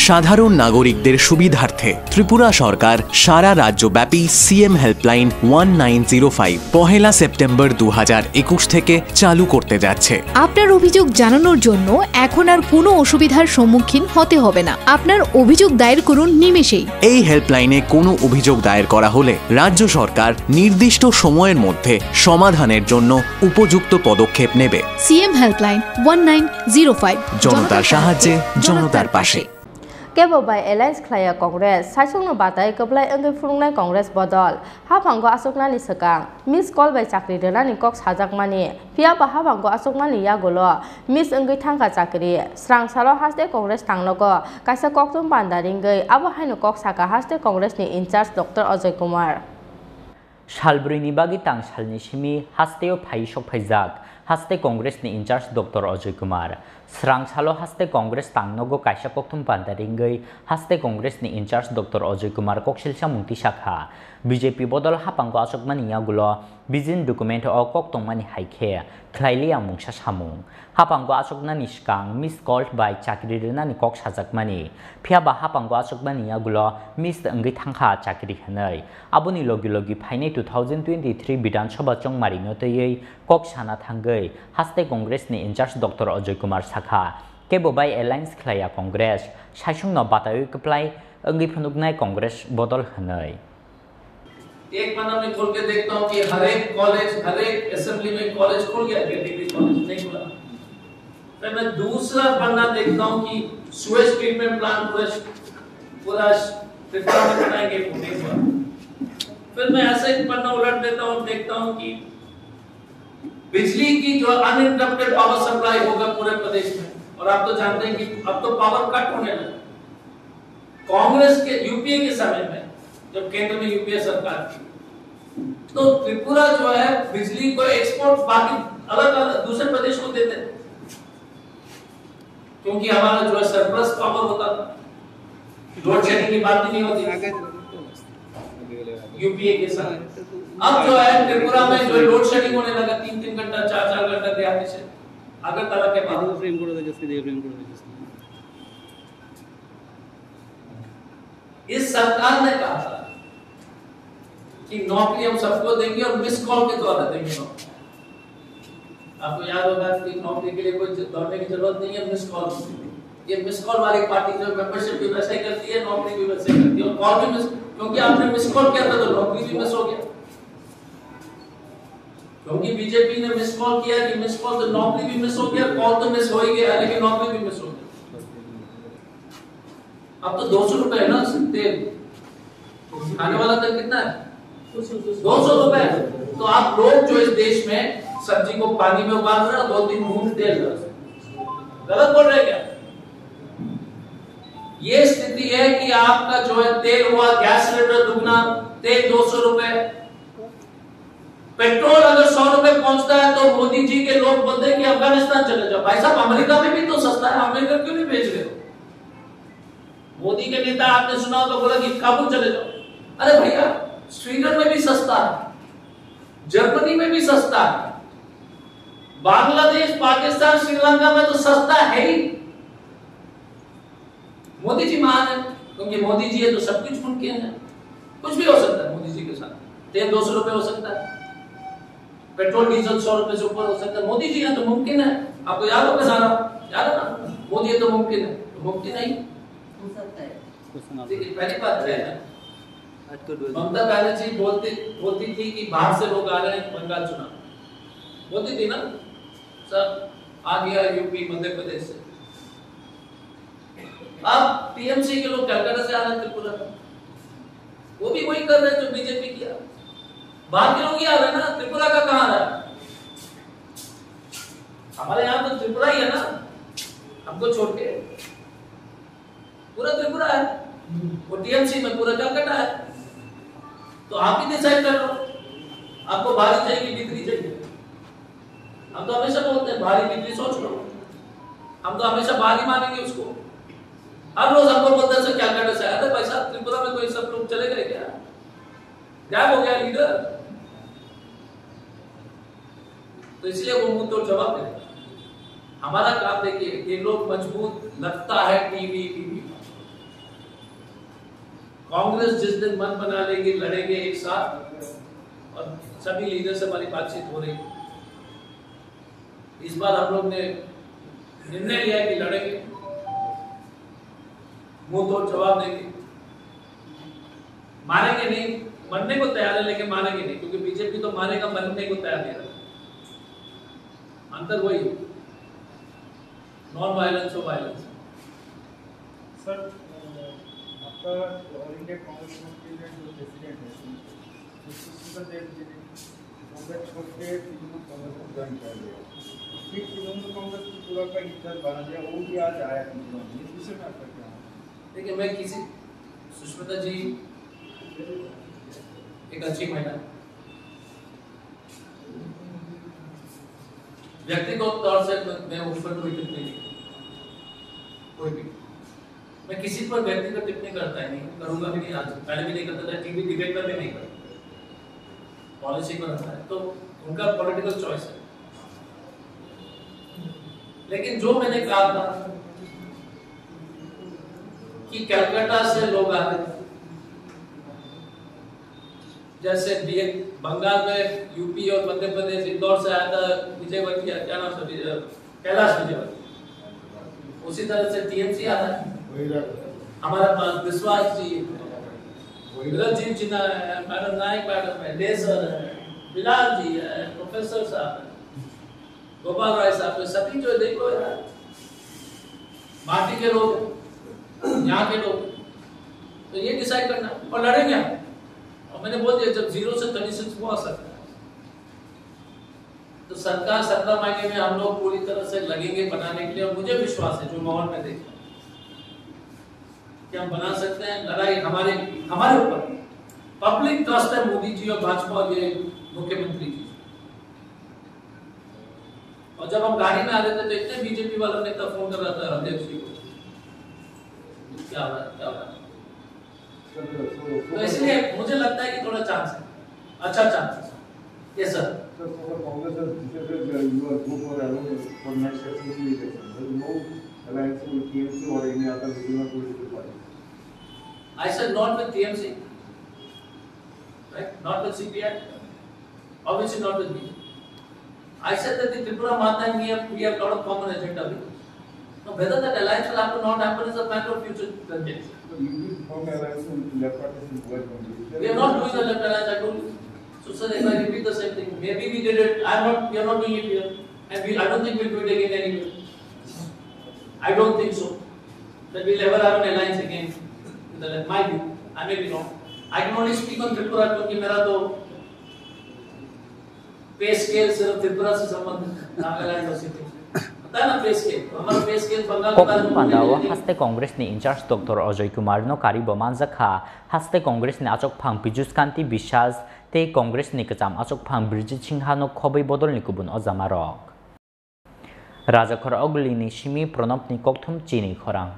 সাধারণ নাগরিকদের সুবিধার্থে ত্রিপুরা সরকার সারা রাজ্যব্যাপী সিএম হেল্পলাইন 1905 পহেলা সেপ্টেম্বর 2021 থেকে চালু করতে যাচ্ছে। আপনার অভিযোগ জানানোর জন্য এখন আর কোনো অসুবিধার সম্মুখীন হতে হবে না। আপনার অভিযোগ দায়ের করুন নিমেষেই। এই হেল্পলাইনে কোনো অভিযোগ দায়ের করা হলে রাজ্য সরকার নির্দিষ্ট সময়ের মধ্যে সমাধানের জন্য উপযুক্ত পদক্ষেপ নেবে। সিএম হেল্পলাইন 1905 জনতার সাহায্যে জনতার পাশে। Kepo by Alliance Klaya Congress, Sachung Batai Kaplai and the Frungnai Congress Bodol, Hapango Asoknani Sakang, Miss Call by Chakri Delani Cox Hazak Mani, Piapa Hapango Asoknani Yagolo, Miss Ungitanka Chakri, Strang Salo has the Congress Tanglogo, Kasa Koktum Pandaringai, Abahino Cox Haka has the Congress in charge Dr. Ajay Kumar. Shalbrini Bagi Tang Shalnishimi, Hasteo Paishok Paizak, Haste Congress ni in charge Dr. Ajay Kumar. Srang Salo Haste Congress Tangnogo Kaisha Koktum Pandaringai, Haste Congress ni in charge Dr. Ajay Kumar Kokshilsha Munti Shakha, BJP Bodol Hapango Asokmani Yagulo, Bizin document o Koktung Mani Haike, Klailia Mungsha Samung, Hapango Asoknani Shkang, Miss Called by Chakri Renani Koks Hazakmani, Piaba Hapango Asokmani Yagulo, Miss Ngitangha Chakri Hanai, Abuni Logi Logi Paine 2023 Bidan Shobachong Marinote, Kokshana Tangai, Haste Congress ni in charge Dr. Ajay Kumar Sakha, Kebo by Alliance Klaya Congress, Shashung no Batayu Kaplai, Angi Phanugnai Congress Bodol Hanai. एक पन्ना में खोल के देखता हूँ कि हर एक college हर एक assembly में कॉलेज खुल गया, डिग्री कॉलेज नहीं खुला। फिर मैं दूसरा पन्ना देखता हूँ कि सुएज ट्रीटमेंट प्लांट पूरा त्रिपुरा में बनाएंगे, नहीं हुआ। फिर मैं ऐसे एक पन्ना उलट देता हूँ, देखता हूँ कि बिजली की जो अनइंटरप्टेड पावर सप्लाई होगा पूरे प्रदेश में, और आप तो जानते हैं कि अब तो पावर कट होने लगा। कांग्रेस के यूपीए के समय में जब केंद्र में यूपीए सरकार थी, तो त्रिपुरा जो है बिजली को एक्सपोर्ट बाकी अलग अलग दूसरे प्रदेश को देते, क्योंकि हमारा जो है सरप्लस पावर होता था, लोड शेडिंग की बात ही नहीं होती यूपीए के साथ। अब जो है त्रिपुरा में जो लोड शेडिंग होने लगा, 3-3 घंटा 4-4 घंटा देहाती से अगरतला के बाद। इस सरकार ने कहा था कि नौकरी हम सबको देंगे और मिस कॉल के द्वारा देंगे नौकरी। आपको याद होगा कि नौकरी के लिए कोई दौड़ने की जरूरत नहीं है, मिस कॉल। ये मिस कॉल वाली पार्टी जो मेंबरशिप भी वैसे ही करती है, नौकरी भी वैसे ही करती है, और कॉल भी मिस, क्योंकि आपने मिस कॉल किया था तो नौकरी भी मिस हो गया। क्योंकि बीजेपी ने मिस कॉल किया कि मिस कॉल तो नौकरी भी मिस हो गया, कॉल तो मिस हो ही गया, लेकिन नौकरी भी मिस हो गया। अब तो 200 रुपए है ना तेल, खाने वाला तेल कितना है? 200 रुपए। तो आप लोग जो इस देश में सब्जी को पानी में उबाल रहे हैं, 2-3 बूंद तेल गलत बोल रहे क्या? ये स्थिति है कि आपका जो है तेल हुआ, गैस सिलेंडर दुगना, तेल 200 रुपए, पेट्रोल अगर 100 रुपए पहुंचता है तो मोदी जी के लोग बोलते हैं कि अफगानिस्तान चले जाओ। भाई साहब, अमेरिका में भी तो सस्ता है, अमेरिका क्यों नहीं भेज रहे हो? मोदी के नेता आपने सुना होगा, बोला कि काबुल चले जाओ। अरे भैया, स्वीडन में भी सस्ता है, जर्मनी में भी सस्ता है, बांग्लादेश, पाकिस्तान, श्रीलंका में तो सस्ता है ही। मोदी जी महान है, क्योंकि मोदी जी है तो सब कुछ मुमकिन है। कुछ भी हो सकता है मोदी जी के साथ। तेल 200 रुपए हो सकता है, पेट्रोल डीजल 100 रुपए से ऊपर हो सकता है। मोदी जी है तो मुमकिन है। आपको याद होगा सारा, याद है ना? मोदी है तो मुमकिन है, तो मुमकिन नहीं हो सकता है। पहली बात है, ममता बनर्जी बोलती थी कि बाहर से लोग आ रहे हैं बंगाल चुनाव, बोलती थी ना, सब आ गया यूपी मध्य प्रदेश से। अब टीएमसी के लोग कलकत्ता से आ रहे हैं त्रिपुरा, वो भी वही कर रहे हैं जो बीजेपी किया। बाहर के लोग ही आ रहे हैं ना, त्रिपुरा का कहां रहा? हमारे यहाँ तो त्रिपुरा ही है ना, हमको छोड़ के पूरा त्रिपुरा है, वो टीएमसी में पूरा कलकत्ता है। तो आप ही डिसाइड कर लो, आपको भारी चाहिए बिक्री चाहिए। हम तो हमेशा बोलते हैं भारी बिक्री सोच लो, हम तो हमेशा भारी मानेंगे उसको। हर रोज हमको बोलते हैं कलकत्ता से, अरे भाई साहब त्रिपुरा में कोई सब लोग चले गए क्या? गायब हो गया लीडर। तो इसलिए वो मुंह तोड़ जवाब दे। हमारा काम देखिए, ये लोग मजबूत लगता है टीवी कांग्रेस जिस दिन मन बना लेगी लड़ेंगे एक साथ, और सभी लीडर से हमारी बातचीत हो रही है। इस बार हम लोग ने निर्णय लिया है कि लड़ेंगे, मुंह तोड़ जवाब देंगे, मारेंगे नहीं, मरने को तैयार है लेकिन मारेंगे नहीं, क्योंकि बीजेपी तो मारेगा, मरने को तैयार नहीं रहा। अंतर वही, नॉन वायलेंस और वायलेंस। सर, आपका ऑल इंडिया कांग्रेस के जो प्रेसिडेंट है सुशील देव जी ने कांग्रेस छोड़ के तृणमूल कांग्रेस को ज्वाइन कर लिया, फिर तृणमूल कांग्रेस को पूरा का हिस्सा बना दिया, वो भी आज आया तृणमूल। इस विषय में आपका क्या है? देखिए, मैं किसी सुष्मिता जी एक अच्छी महिला, व्यक्तिगत तौर से मैं उस पर कोई टिप्पणी नहीं, कोई भी मैं किसी पर व्यक्तिगत टिप्पणी करता ही नहीं, करूंगा भी नहीं, आज पहले भी नहीं करता था, टीवी डिबेट पर भी नहीं करता, पॉलिसी पर रहता है तो उनका पॉलिटिकल चॉइस है। लेकिन जो मैंने कहा था कि कलकत्ता से लोग आते, जैसे बंगाल में यूपी और मध्य प्रदेश इंदौर से आया था विजयवर्गीय, क्या नाम से, कैलाश विजयवर्गीय, उसी तरह से टीएमसी आता है हमारे पास, विश्वास जी, विरजीत जिन्ना है, मैडम नायक मैडम है, लेसर है, बिलाल जी है, प्रोफेसर साहब है, गोपाल राय साहब है, सभी जो देखो माटी के लोग, यहाँ के लोग, तो ये डिसाइड करना और लड़ेंगे। और मैंने बोल दिया जब 0 से 36 वो आ सकता है तो सरकार 17 महीने में हम लोग पूरी तरह से लगेंगे बनाने के लिए, और मुझे विश्वास है जो माहौल में देखा कि हम बना सकते हैं। लड़ाई हमारे ऊपर, पब्लिक ट्रस्ट है मोदी जी और भाजपा और ये मुख्यमंत्री जी। और जब हम गाड़ी में आ रहे थे तो इतने बीजेपी वाला नेता फोन कर रहा था हरदेव जी को, क्या हो रहा है। तो इसलिए मुझे लगता है कि थोड़ा चांस है, अच्छा चांस है। Yes sir. I said not with TMC, right? Not with CPI, obviously not with me. I said that the Tripura Mata and we have got a common agenda with us. Now, whether that alliance will happen or not happen is a matter of future conjecture. So you will form alliance with left parties in Goa. We are not doing the left alliance, I told you. So sir, if I repeat the same thing, maybe we did it. We are not doing it here, and I don't think we'll do it again anywhere. I don't think so. That we'll ever have an alliance again. With my view, I may be wrong. I can only speak on Tripura क्योंकि मेरा तो पे scale सिर्फ त्रिपुरा से संबंधित, नागालैंड और सिक्किम से पता है ना पे स्केल, हमारा पे स्केल बंगाल का पंदावा हस्ते कांग्रेस ने इंचार्ज डॉक्टर अजय कुमार नो कारी बमानजखा हस्ते कांग्रेस ने अचोक फांग पिजुस कांति विश्वास ते कांग्रेस ने कचाम अचोक फांग ब्रिजित सिंहा नो खबै बदल नि कुबुन अजामारक राजाखर अगुली नि सिमी प्रणब नि कोकथुम चीनी खरां।